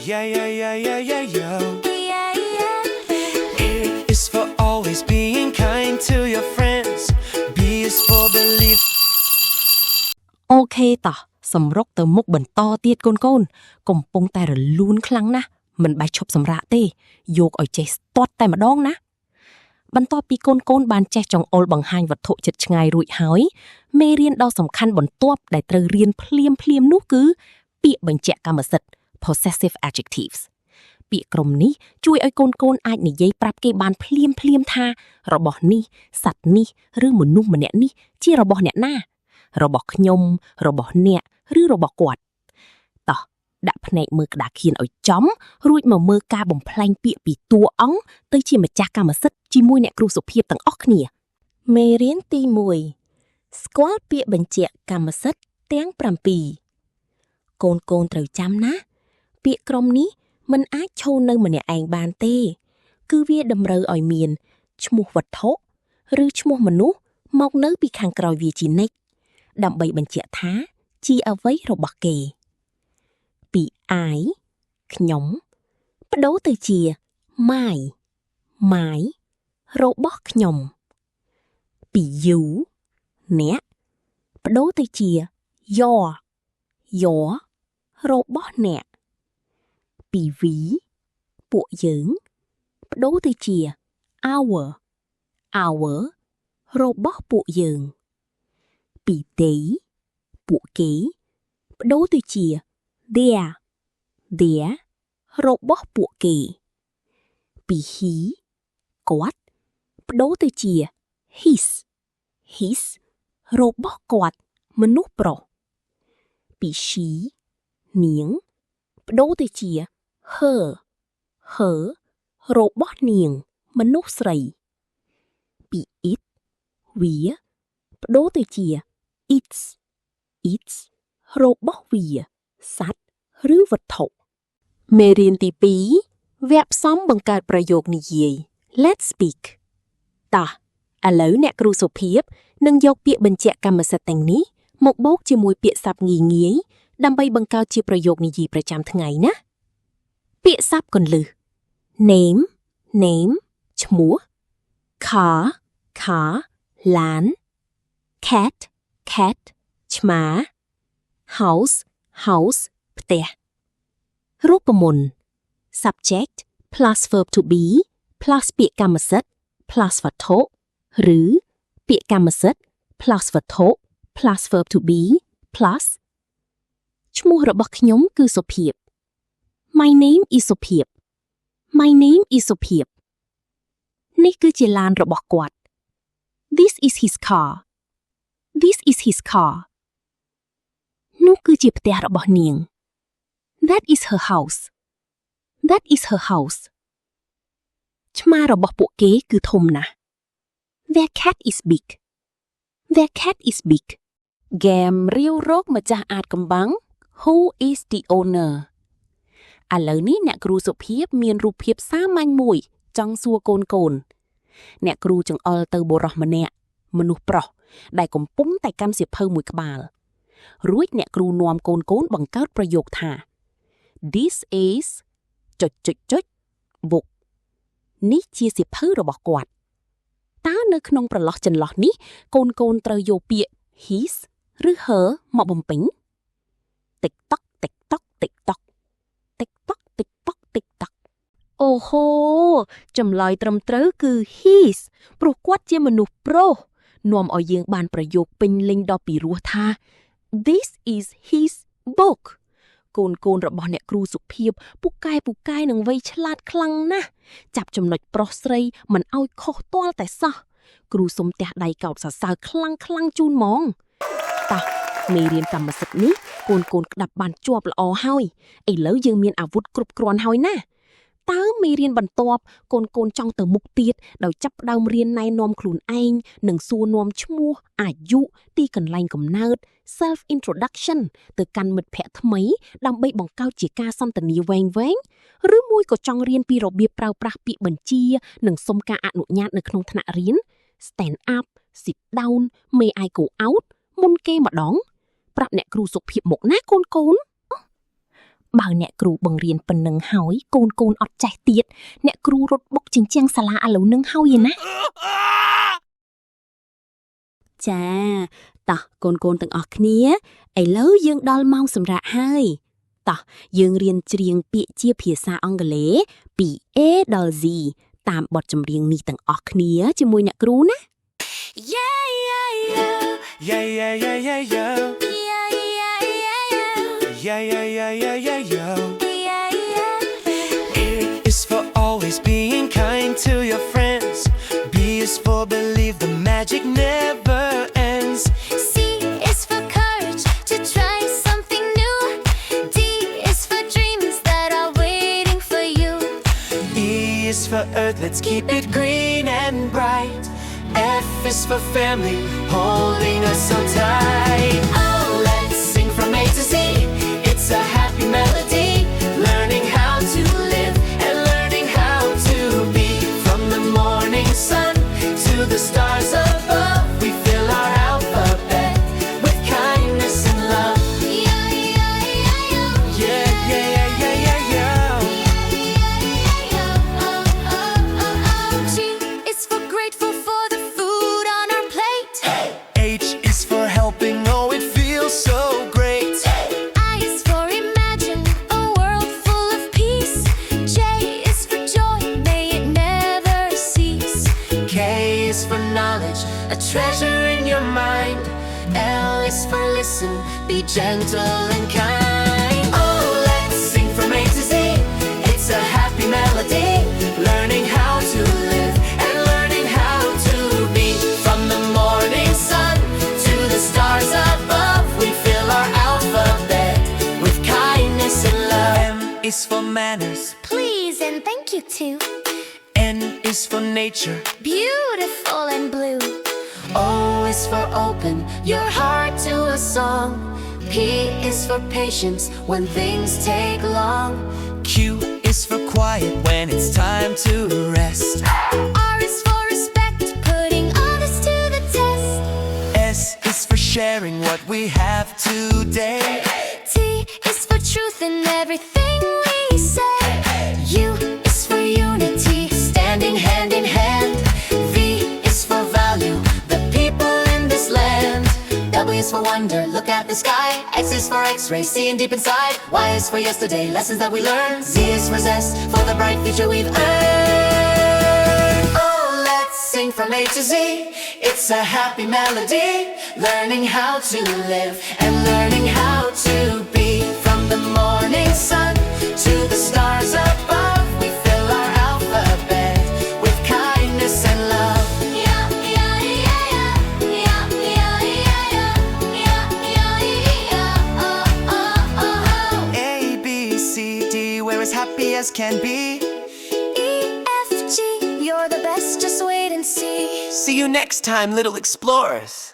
Yeah, yeah, yeah, yeah, yeah, yeah. A is for always being kind to your friends. B is for belief. អូខេតោះសម្រុកទៅមុខបន្តទៀតកូនកំពុងតែរលូនខ្លាំងណាស់មិនបាច់ឈប់សម្រាកទេយកឲ្យចេះស្ទាត់តែម្ដងណាបន្ទាប់ពីកូនបានចេះចង្អុលបង្ហាញវត្ថុជិតឆ្ងាយរួចហើយមេរៀនដ៏សំខាន់បន្ទាប់ដែលត្រូវរៀនភ្លាមនោះគឺពាក្យបញ្ជាក់កម្មសិទ្ធិ possessive adjectives ពាក្យក្រុមនេះជួយឲ្យកូនអាចនិយាយប្រាប់គេបានភ្លាមថារបស់នេះសត្វនេះឬមនុស្សម្នាក់នេះជារបស់អ្នកណារបស់ខ្ញុំរបស់អ្នកឬរបស់គាត់តោះដាក់ភ្នែកមើលក្តារខៀនឲ្យចំរួចមកមើលការបំផ្លែងពាក្យពីតួអង្គទៅជាម្ចាស់កម្មសិទ្ធិជាមួយអ្នកគ្រូសុភាពទាំងអស់គ្នាមេរៀនទី1ស្គាល់ពាក្យបញ្ជាក់កម្មសិទ្ធិទាំង7កូនត្រូវចាំណាពាក្យក្រុមនេះមិនអាចឈរនៅម្នាក់ឯងបានទេគឺវាតម្រូវឲ្យមានឈ្មោះវត្ថុឬឈ្មោះមនុស្សមកនៅពីខាងក្រោយវាជានិច្ចដើម្បីបញ្ជាក់ថាជាអ្វីរបស់គេពី I ខ្ញុំបដូរទៅជា my របស់ខ្ញុំពី you អ្នកបដូរទៅជា your របស់អ្នកពី we ពួកយើងបដូរទៅជា our របស់ពួកយើងពី they ពួកគេបដូរទៅជា their របស់ពួកគេពី he គាត់បដូរទៅជា his របស់គាត់មនុស្សប្រុសពី she នាងបដូរទៅជា her របស់នាងមនុស្សស្រីពី it វាបដូរទៅជា its របស់វាសត្វឬវត្ថុមេរៀនទី2វគ្គផ្សំបង្កើតប្រយោគនិយាយ Let's speak តោះឥឡូវអ្នកគ្រូសុភាពនឹងយកពាក្យបញ្ជាក់កម្មសិទ្ធិទាំងនេះមកបូកជាមួយពាក្យសព្ទងាយដើម្បីបង្កើតជាប្រយោគនិយាយប្រចាំថ្ងៃណាពាក្យសព្ទគន្លឹះ name ឈ្មោះ car ឡាន cat ឆ្មា house ផ្ទះរូបមន្ត subject plus verb to be plus ពាក្យកម្មសិទ្ធិ plus វត្ថុឬពាក្យកម្មសិទ្ធិ plus វត្ថុ plus verb to be plus ឈ្មោះរបស់ខ្ញុំគឺសុភាព My name is សុភាព នេះគឺជាឡានរបស់គាត់ This is his car នោះគឺជាផ្ទះរបស់នាង That is her house ឆ្មារបស់ពួកគេគឺធំណាស់ Their cat is big ហ្គេមរាវរកម្ចាស់អាថ៌កំបាំង Who is the owner ឥឡូវនេះអ្នកគ្រូសុភាពមានរូបភាពសាមញ្ញមួយចង់សួរកូនអ្នកគ្រូចង្អុលទៅបុរសម្នាក់មនុស្សប្រុសដែលកំពុងតែកាន់សៀវភៅមួយក្បាលរួចអ្នកគ្រូនាំកូនបង្កើតប្រយោគថា This is book នេះជាសៀវភៅរបស់គាត់តើនៅក្នុងប្រឡោះចន្លោះនេះកូនត្រូវយកពាក្យ his ឬ her មកបំពេញ TikTok អូហូចម្លើយត្រឹមត្រូវគឺ his ព្រោះគាត់ជាមនុស្សប្រុសនាំឲ្យយើងបានប្រយោគពេញលេញដ៏ពីរោះថា This is his book កូនរបស់អ្នកគ្រូសុភាពពូកែនឹងវ័យឆ្លាតខ្លាំងណាស់ចាប់ចំណុចប្រុសស្រីមិនឲ្យខុសទាល់តែសោះគ្រូសុំទះដៃកោតសរសើរខ្លាំងជូនហ្មងតោះមេរៀនកម្មសិទ្ធិនេះកូនក្តាប់បានជាប់ល្អហើយឥឡូវយើងមានអាវុធគ្រប់គ្រាន់ហើយណាតើមេរៀនបន្ទាប់កូនចង់ទៅមុខទៀតដោយចាប់ផ្ដើមរៀនណែនាំខ្លួនឯងនិងសួរនាំឈ្មោះអាយុទីកន្លែងកំណើត self introduction ទៅកាន់មិត្តភ័ក្តិថ្មីដើម្បីបង្កើតជាការសន្ទនាវែងឬមួយក៏ចង់រៀនពីរបៀបប្រើប្រាស់ពាក្យបញ្ជានិងសុំការអនុញ្ញាតនៅក្នុងថ្នាក់រៀន stand up sit down may I go out មុនគេម្ដងប្រាប់អ្នកគ្រូសុភាពមកណាកូន បើអ្នកគ្រូបង្រៀនប៉ុណ្ណឹងហើយកូនអត់ចេះទៀតអ្នកគ្រូរត់បុកជញ្ជាំងសាលាឥឡូវនឹងហើយណាចាតោះកូនទាំងអស់គ្នាឥឡូវយើងដល់ម៉ោងសម្រាកហើយតោះយើងរៀនច្រៀងពាក្យជាភាសាអង់គ្លេសពី A ដល់ Z តាមបទចម្រៀងនេះទាំងអស់គ្នាជាមួយអ្នកគ្រូណា Yeah, yeah, yeah. Yeah, yeah, yeah, yeah, yeah. Yeah, yeah, yeah, yeah. Yeah, yeah, yeah, yeah, yeah, yeah. Yeah, yeah. A is for always being kind to your friends. B is for believe the magic never ends. C is for courage to try something new. D is for dreams that are waiting for you. E is for earth, let's keep it green and bright. F is for family, holding us so tight. Oh, let's sing from A to Z. It's a happy melody. Learning how to live and learning how to be. From the morning sun to the stars above, we fill our alphabet with kindness and love. Yeah, yeah, yeah, yeah. Yeah, yeah, yeah, yeah, yeah, yeah. G is for grateful for the food on our plate. H is for helping, oh, it feels so great. I is for imagine a world full of peace. J is for joy, may it never cease. K is for knowledge, a treasure in your mind. L is for listen, be gentle and kind. Oh, let's sing from A to Z. It's a happy melody. Learning how to live and learning how to be. From the morning sun to the stars above, we fill our alphabet with kindness and love. M is for manners. Please and thank you too. N is for nature. Beautiful and blue. O is for open your heart to a song. P is for patience when things take long. Q is for quiet when it's time to rest. R is for respect, putting others to the test. S is for sharing what we have today. T is for truth in everything we say. U is for unity, standing hand in hand. V is for value, the people in this land. W is for wonder, look at the sky. X is for x-ray, seeing deep inside. Y is for yesterday, lessons that we learn. Z is for zest, for the bright future we've earned. Oh, let's sing from A to Z. It's a happy melody. Learning how to live and learning how to be. From the morning sun to the stars above, we fill our alphabet with kindness and love. Yeah, yeah, yeah, yeah. Yeah, yeah, yeah, yeah. Yeah, yeah, yeah. Oh, oh, oh. A, B, C, D, we're as happy as can be. E, F, G, you're the best, just wait and see. See you next time, little explorers.